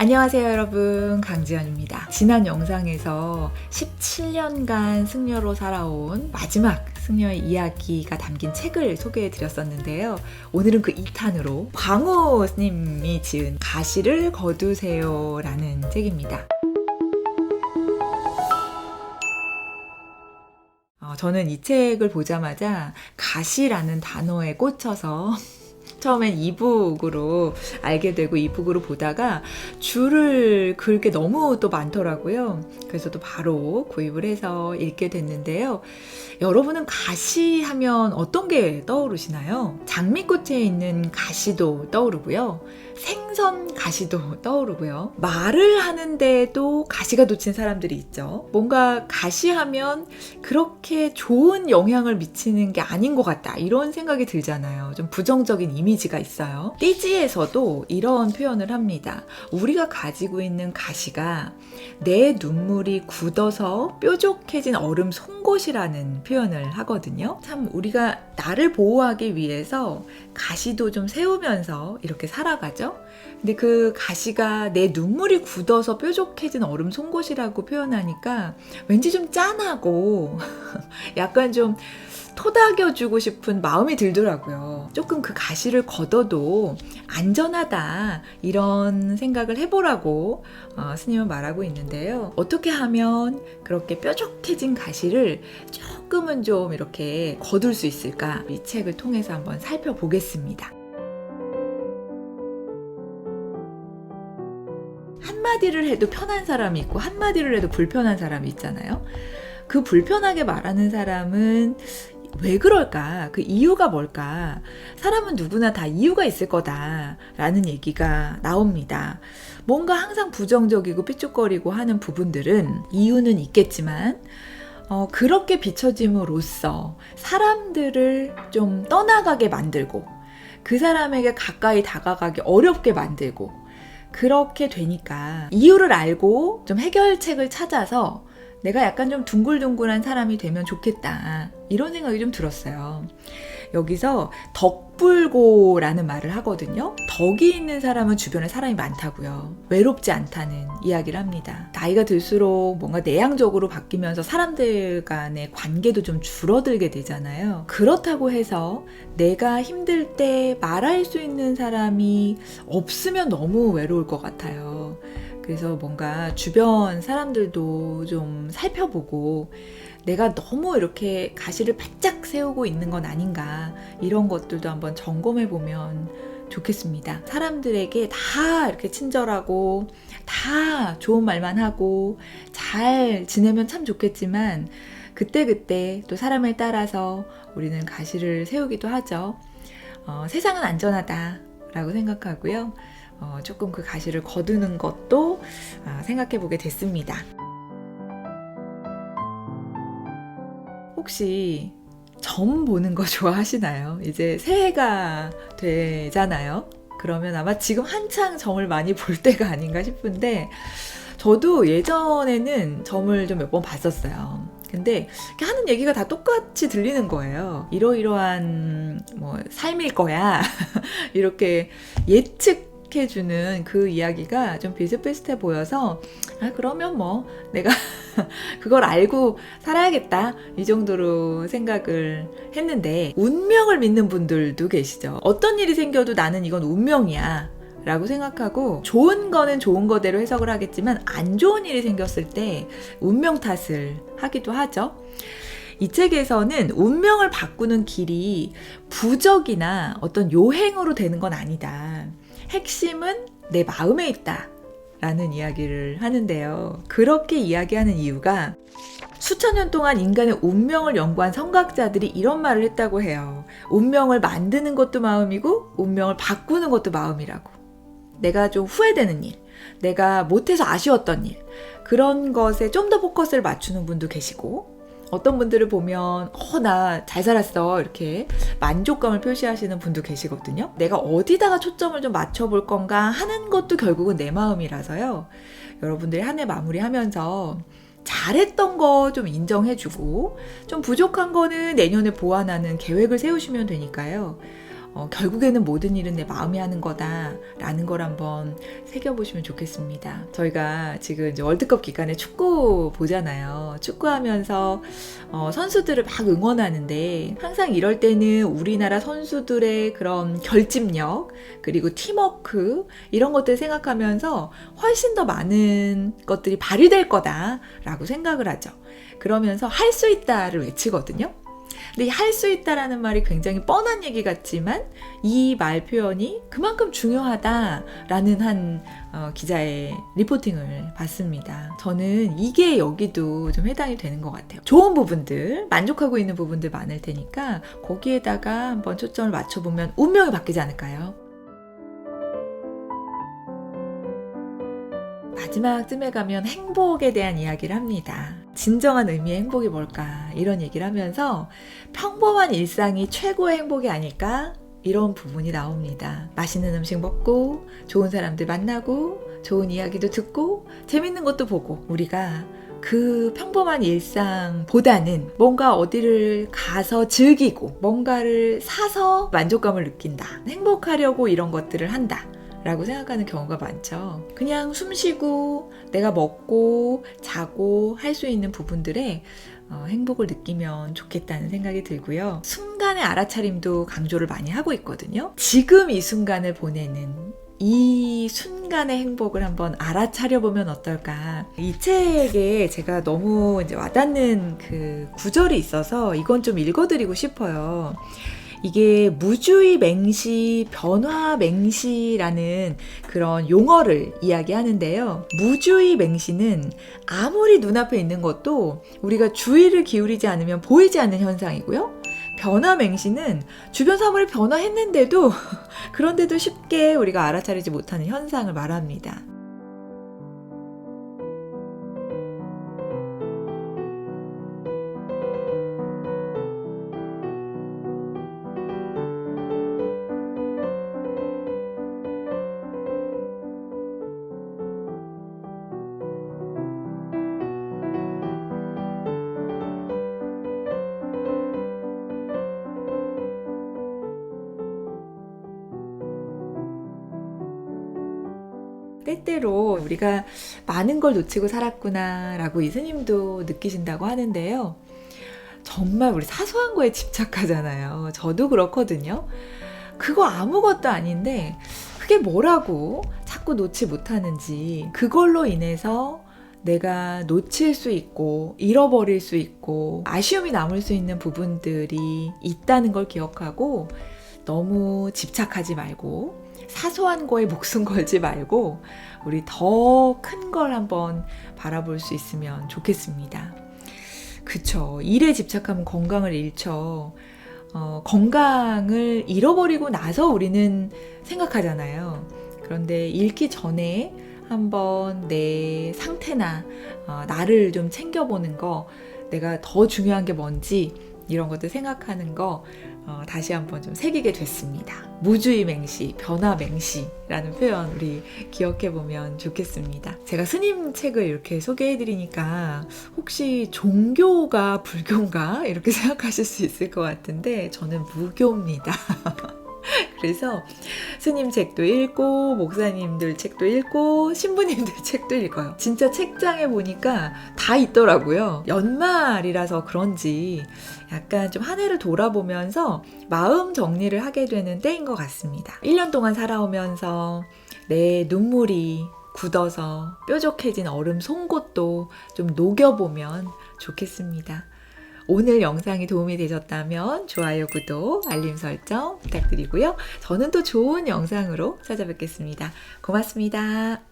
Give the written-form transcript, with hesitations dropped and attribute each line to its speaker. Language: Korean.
Speaker 1: 안녕하세요 여러분, 강지연입니다. 지난 영상에서 17년간 승려로 살아온 마지막 승려의 이야기가 담긴 책을 소개해 드렸었는데요. 오늘은 그 2탄으로 광호님이 지은 가시를 거두세요 라는 책입니다. 저는 이 책을 보자마자 가시라는 단어에 꽂혀서 처음엔 이북으로 알게 되고 이북으로 보다가 줄을 그을 게 너무 또 많더라고요. 그래서 또 바로 구입을 해서 읽게 됐는데요. 여러분은 가시 하면 어떤 게 떠오르시나요? 장미꽃에 있는 가시도 떠오르고요. 생선 가시도 떠오르고요. 말을 하는데도 가시가 돋친 사람들이 있죠. 뭔가 가시하면 그렇게 좋은 영향을 미치는 게 아닌 것 같다, 이런 생각이 들잖아요. 좀 부정적인 이미지가 있어요. 띠지에서도 이런 표현을 합니다. 우리가 가지고 있는 가시가 내 눈물이 굳어서 뾰족해진 얼음 송곳이라는 표현을 하거든요. 참 우리가 나를 보호하기 위해서 가시도 좀 세우면서 이렇게 살아가죠. 근데 그 가시가 내 눈물이 굳어서 뾰족해진 얼음 송곳이라고 표현하니까 왠지 좀 짠하고 약간 좀 토닥여주고 싶은 마음이 들더라고요. 조금 그 가시를 걷어도 안전하다, 이런 생각을 해보라고 스님은 말하고 있는데요. 어떻게 하면 그렇게 뾰족해진 가시를 조금은 좀 이렇게 거둘 수 있을까? 이 책을 통해서 한번 살펴보겠습니다. 한마디를 해도 편한 사람이 있고 한마디를 해도 불편한 사람이 있잖아요. 그 불편하게 말하는 사람은 왜 그럴까? 그 이유가 뭘까? 사람은 누구나 다 이유가 있을 거다라는 얘기가 나옵니다. 뭔가 항상 부정적이고 삐죽거리고 하는 부분들은 이유는 있겠지만 그렇게 비춰짐으로써 사람들을 좀 떠나가게 만들고 그 사람에게 가까이 다가가기 어렵게 만들고, 그렇게 되니까 이유를 알고 좀 해결책을 찾아서 내가 약간 좀 둥글둥글한 사람이 되면 좋겠다, 이런 생각이 좀 들었어요. 여기서 덕불고라는 말을 하거든요. 덕이 있는 사람은 주변에 사람이 많다고요. 외롭지 않다는 이야기를 합니다. 나이가 들수록 뭔가 내향적으로 바뀌면서 사람들 간의 관계도 좀 줄어들게 되잖아요. 그렇다고 해서 내가 힘들 때 말할 수 있는 사람이 없으면 너무 외로울 것 같아요. 그래서 뭔가 주변 사람들도 좀 살펴보고 내가 너무 이렇게 가시를 바짝 세우고 있는 건 아닌가, 이런 것들도 한번 점검해 보면 좋겠습니다. 사람들에게 다 이렇게 친절하고 다 좋은 말만 하고 잘 지내면 참 좋겠지만 그때그때 또 사람을 따라서 우리는 가시를 세우기도 하죠. 세상은 안전하다라고 생각하고요. 조금 그 가시를 거두는 것도 생각해 보게 됐습니다. 혹시 점 보는 거 좋아하시나요? 이제 새해가 되잖아요. 그러면 아마 지금 한창 점을 많이 볼 때가 아닌가 싶은데, 저도 예전에는 점을 좀 몇 번 봤었어요. 근데 하는 얘기가 다 똑같이 들리는 거예요. 이러이러한 삶일 거야 이렇게 예측해주는 그 이야기가 좀 비슷비슷해 보여서 그러면 내가 그걸 알고 살아야겠다, 이 정도로 생각을 했는데, 운명을 믿는 분들도 계시죠. 어떤 일이 생겨도 나는 이건 운명이야 라고 생각하고 좋은 거는 좋은 거대로 해석을 하겠지만 안 좋은 일이 생겼을 때 운명 탓을 하기도 하죠. 이 책에서는 운명을 바꾸는 길이 부적이나 어떤 요행으로 되는 건 아니다. 핵심은 내 마음에 있다 라는 이야기를 하는데요. 그렇게 이야기하는 이유가 수천 년 동안 인간의 운명을 연구한 성각자들이 이런 말을 했다고 해요. 운명을 만드는 것도 마음이고 운명을 바꾸는 것도 마음이라고. 내가 좀 후회되는 일, 내가 못해서 아쉬웠던 일, 그런 것에 좀 더 포커스를 맞추는 분도 계시고, 어떤 분들을 보면 나 잘 살았어 이렇게 만족감을 표시하시는 분도 계시거든요. 내가 어디다가 초점을 좀 맞춰볼 건가 하는 것도 결국은 내 마음이라서요. 여러분들이 한 해 마무리하면서 잘했던 거 좀 인정해주고 좀 부족한 거는 내년에 보완하는 계획을 세우시면 되니까요. 결국에는 모든 일은 내 마음이 하는 거다라는 걸 한번 새겨보시면 좋겠습니다. 저희가 지금 이제 월드컵 기간에 축구 보잖아요. 축구하면서 선수들을 막 응원하는데 항상 이럴 때는 우리나라 선수들의 그런 결집력 그리고 팀워크 이런 것들 생각하면서 훨씬 더 많은 것들이 발휘될 거다라고 생각을 하죠. 그러면서 할 수 있다를 외치거든요. 근데 할 수 있다라는 말이 굉장히 뻔한 얘기 같지만 이 말 표현이 그만큼 중요하다라는 한 기자의 리포팅을 봤습니다. 저는 이게 여기도 좀 해당이 되는 것 같아요. 좋은 부분들, 만족하고 있는 부분들 많을 테니까 거기에다가 한번 초점을 맞춰보면 운명이 바뀌지 않을까요? 마지막쯤에 가면 행복에 대한 이야기를 합니다. 진정한 의미의 행복이 뭘까? 이런 얘기를 하면서 평범한 일상이 최고의 행복이 아닐까? 이런 부분이 나옵니다. 맛있는 음식 먹고 좋은 사람들 만나고 좋은 이야기도 듣고 재밌는 것도 보고 우리가 그 평범한 일상보다는 뭔가 어디를 가서 즐기고 뭔가를 사서 만족감을 느낀다. 행복하려고 이런 것들을 한다. 라고 생각하는 경우가 많죠. 그냥 숨 쉬고 내가 먹고 자고 할 수 있는 부분들에 행복을 느끼면 좋겠다는 생각이 들고요. 순간의 알아차림도 강조를 많이 하고 있거든요. 지금 이 순간을 보내는 이 순간의 행복을 한번 알아차려보면 어떨까. 이 책에 제가 너무 이제 와닿는 그 구절이 있어서 이건 좀 읽어드리고 싶어요. 이게 무주의 맹시, 변화 맹시라는 그런 용어를 이야기하는데요. 무주의 맹시는 아무리 눈앞에 있는 것도 우리가 주의를 기울이지 않으면 보이지 않는 현상이고요. 변화 맹시는 주변 사물이 변화했는데도 그런데도 쉽게 우리가 알아차리지 못하는 현상을 말합니다. 때때로 우리가 많은 걸 놓치고 살았구나 라고 이스님도 느끼신다고 하는데요. 정말 우리 사소한 거에 집착하잖아요. 저도 그렇거든요. 그거 아무것도 아닌데 그게 뭐라고 자꾸 놓지 못하는지, 그걸로 인해서 내가 놓칠 수 있고 잃어버릴 수 있고 아쉬움이 남을 수 있는 부분들이 있다는 걸 기억하고 너무 집착하지 말고 사소한 거에 목숨 걸지 말고 우리 더 큰 걸 한번 바라볼 수 있으면 좋겠습니다. 그쵸. 일에 집착하면 건강을 잃죠. 건강을 잃어버리고 나서 우리는 생각하잖아요. 그런데 잃기 전에 한번 내 상태나 나를 좀 챙겨보는 거, 내가 더 중요한 게 뭔지 이런 것들 생각하는 거 다시 한번 좀 새기게 됐습니다. 무주의 맹시, 변화 맹시라는 표현 우리 기억해보면 좋겠습니다. 제가 스님 책을 이렇게 소개해드리니까 혹시 종교가 불교인가? 이렇게 생각하실 수 있을 것 같은데 저는 무교입니다. 그래서 스님 책도 읽고 목사님들 책도 읽고 신부님들 책도 읽어요. 진짜 책장에 보니까 다 있더라고요. 연말이라서 그런지 약간 좀 한 해를 돌아보면서 마음 정리를 하게 되는 때인 것 같습니다. 1년 동안 살아오면서 내 눈물이 굳어서 뾰족해진 얼음 송곳도 좀 녹여보면 좋겠습니다. 오늘 영상이 도움이 되셨다면 좋아요, 구독, 알림 설정 부탁드리고요. 저는 또 좋은 영상으로 찾아뵙겠습니다. 고맙습니다.